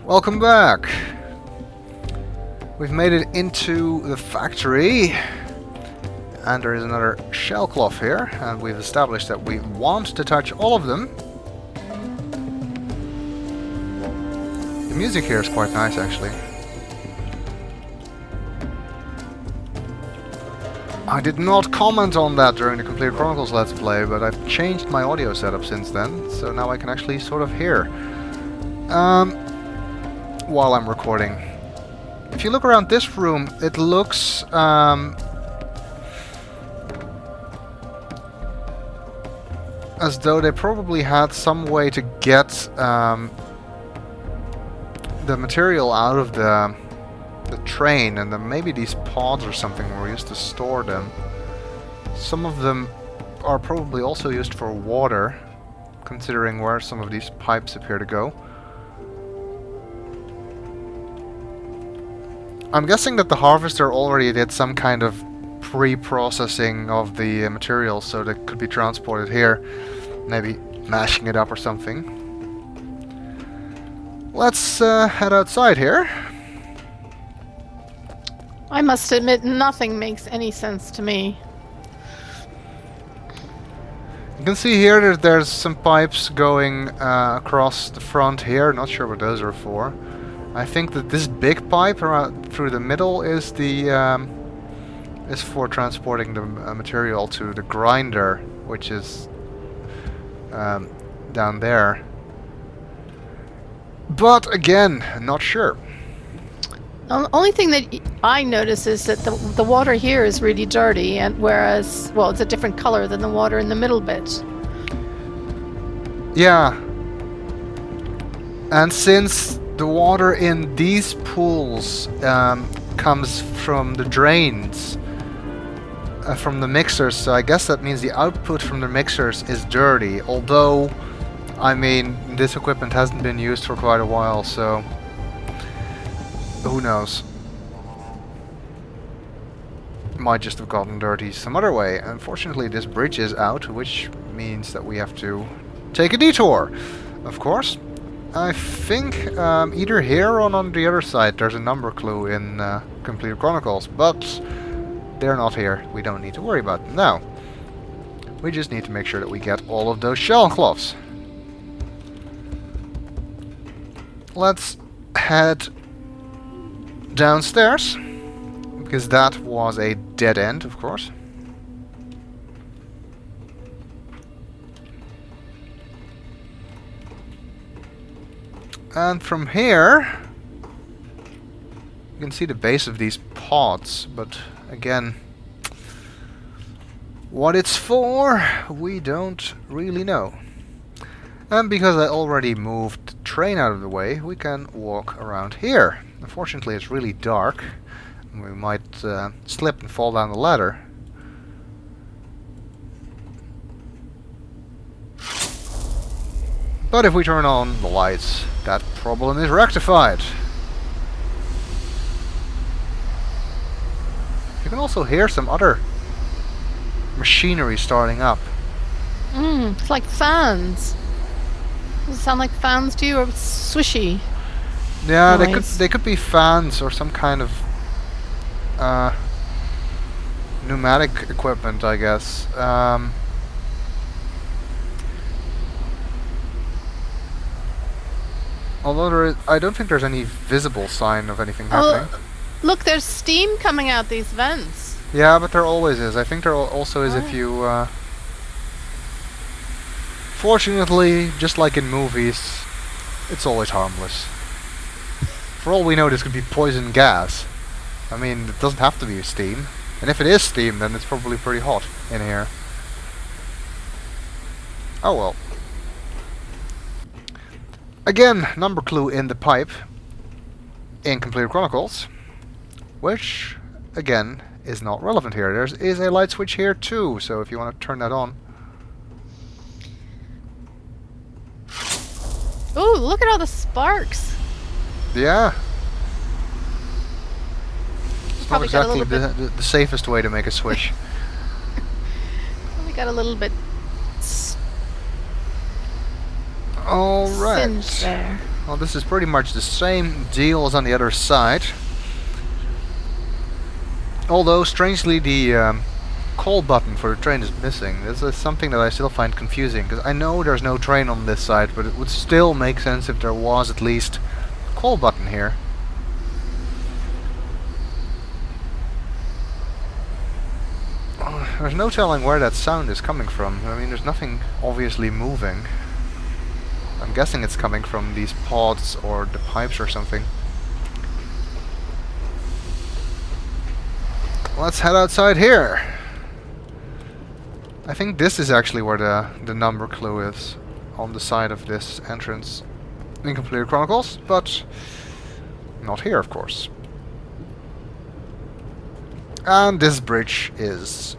Welcome back! We've made it into the factory, and there is another shell cloth here, and we've established that we want to touch all of them. The music here is quite nice, actually. I did not comment on that during the Complete Chronicles Let's Play, but I've changed my audio setup since then, so now I can actually sort of hear while I'm recording. If you look around this room, it looks as though they probably had some way to get the material out of the train, and then maybe these pods or something were used to store them. Some of them are probably also used for water, considering where some of these pipes appear to go. I'm guessing that the harvester already did some kind of pre-processing of the material so that it could be transported here, maybe mashing it up or something. Let's head outside here. I must admit, nothing makes any sense to me. You can see here that there's some pipes going across the front here. Not sure what those are for. I think that this big pipe around through the middle is the is for transporting the material to the grinder, which is down there. But again, not sure. The only thing that I notice is that the water here is really dirty, and whereas, well, it's a different color than the water in the middle bit. Yeah. And since the water in these pools comes from the drains, from the mixers, so I guess that means the output from the mixers is dirty, although, I mean, this equipment hasn't been used for quite a while, so who knows? Might just have gotten dirty some other way. Unfortunately, this bridge is out, which means that we have to take a detour, of course. I think either here or on the other side there's a number clue in Complete Chronicles, but they're not here. We don't need to worry about them now. We just need to make sure that we get all of those shell cloths. Let's head downstairs, because that was a dead end, of course. And from here, you can see the base of these pods, but again, what it's for, we don't really know. And because I already moved the train out of the way, we can walk around here. Unfortunately, it's really dark, and we might slip and fall down the ladder. But if we turn on the lights, that problem is rectified. You can also hear some other machinery starting up. It's like fans. Does it sound like fans to you, or swishy? Yeah, noise? they could be fans or some kind of pneumatic equipment, I guess. Although I don't think there's any visible sign of anything happening. Oh, look, there's steam coming out these vents. Yeah, but there always is. I think there also is if you... Fortunately, just like in movies, it's always harmless. For all we know, this could be poison gas. I mean, it doesn't have to be steam. And if it is steam, then it's probably pretty hot in here. Oh well. Again, number clue in the pipe in Complete Chronicles, which, again, is not relevant here. There is a light switch here too, so if you want to turn that on. Ooh, look at all the sparks. Yeah. It's not Probably got a exactly little the safest way to make a switch. We got a little bit Alright. singed there. Well, this is pretty much the same deal as on the other side. Although, strangely, the call button for the train is missing. This is something that I still find confusing, because I know there's no train on this side, but it would still make sense if there was at least a call button here. There's no telling where that sound is coming from. I mean, there's nothing obviously moving. I'm guessing it's coming from these pods or the pipes or something. Let's head outside here. I think this is actually where the number clue is, on the side of this entrance. Incompleted Chronicles, but not here, of course. And this bridge is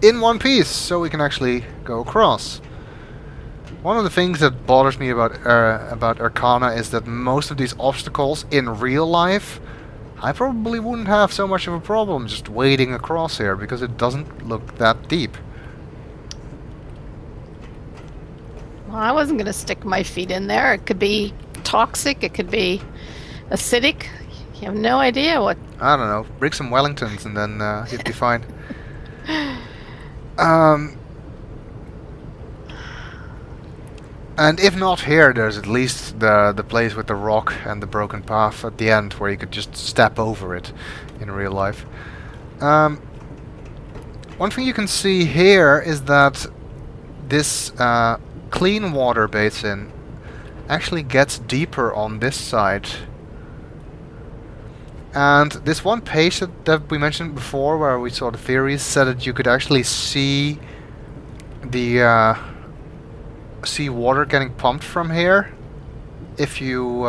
in one piece, so we can actually go across. One of the things that bothers me about Arcana is that most of these obstacles in real life, I probably wouldn't have so much of a problem just wading across here, because it doesn't look that deep. Well, I wasn't going to stick my feet in there. It could be toxic, it could be acidic. You have no idea what... I don't know, bring some Wellingtons and then you'd be fine. And if not here, there's at least the place with the rock and the broken path at the end, where you could just step over it in real life. One thing you can see here is that this clean water basin actually gets deeper on this side. And this one page that we mentioned before, where we saw the theories, said that you could actually see the see water getting pumped from here if you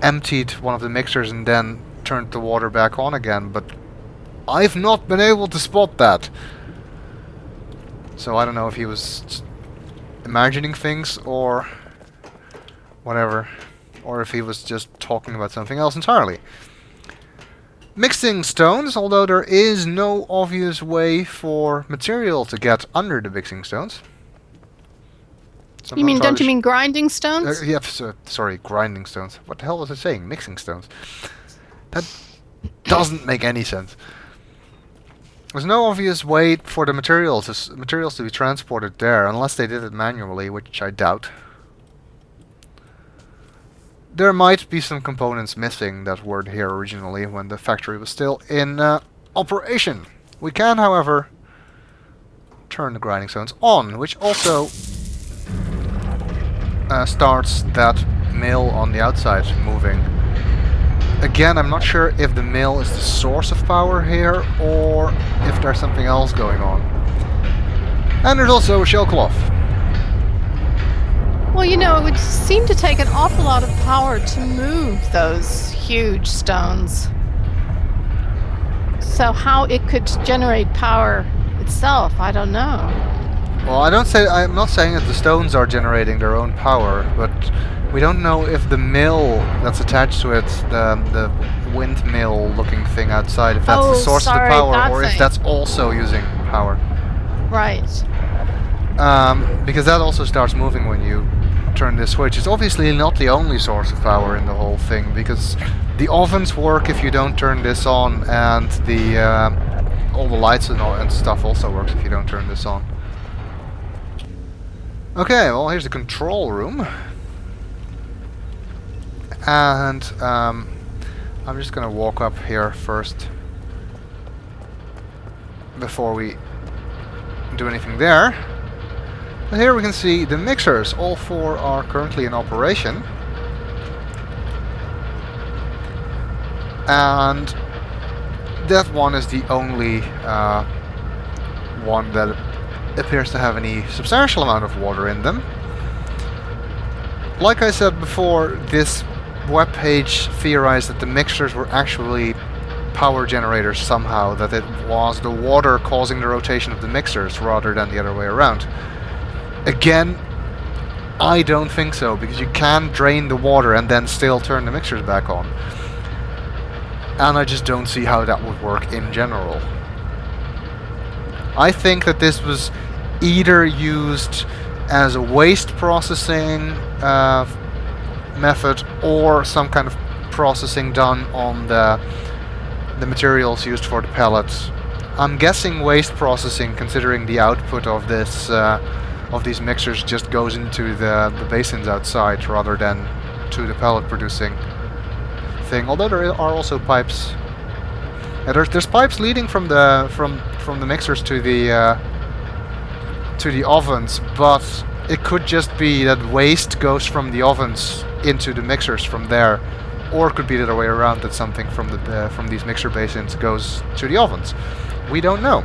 emptied one of the mixers and then turned the water back on again, but I've not been able to spot that. So I don't know if he was imagining things or whatever, or if he was just talking about something else entirely. Mixing stones, although there is no obvious way for material to get under the mixing stones. So You mean, don't you mean grinding stones? yeah, sorry, grinding stones. What the hell was I saying? Mixing stones. That doesn't make any sense. There's no obvious way for the materials to be transported there, unless they did it manually, which I doubt. There might be some components missing that weren't here originally when the factory was still in operation. We can, however, turn the grinding stones on, which also starts that mill on the outside moving. Again, I'm not sure if the mill is the source of power here or if there's something else going on. And there's also a shell cloth. Well, you know, it would seem to take an awful lot of power to move those huge stones. So how it could generate power itself, I don't know. Well, I'm not saying that the stones are generating their own power, but we don't know if the mill that's attached to it, the windmill looking thing outside, if that's the source of the power, or if that's also using power. Right. Because that also starts moving when you turn this switch. It's obviously not the only source of power in the whole thing, because the ovens work if you don't turn this on, and the all the lights and stuff also works if you don't turn this on. Okay, well, here's the control room. And I'm just gonna walk up here first before we do anything there. And here we can see the mixers. All four are currently in operation. And that one is the only one that appears to have any substantial amount of water in them. Like I said before, this webpage theorized that the mixers were actually power generators somehow, that it was the water causing the rotation of the mixers rather than the other way around. Again, I don't think so, because you can drain the water and then still turn the mixers back on. And I just don't see how that would work in general. I think that this was either used as a waste processing method or some kind of processing done on the materials used for the pellets. I'm guessing waste processing, considering the output of this of these mixers just goes into the basins outside rather than to the pellet producing thing. Although there are also pipes. There's pipes leading from the mixers to the ovens, but it could just be that waste goes from the ovens into the mixers from there, or it could be the other way around, that something from these mixer basins goes to the ovens. We don't know.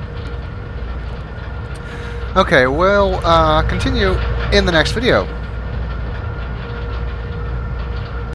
Okay, we'll continue in the next video.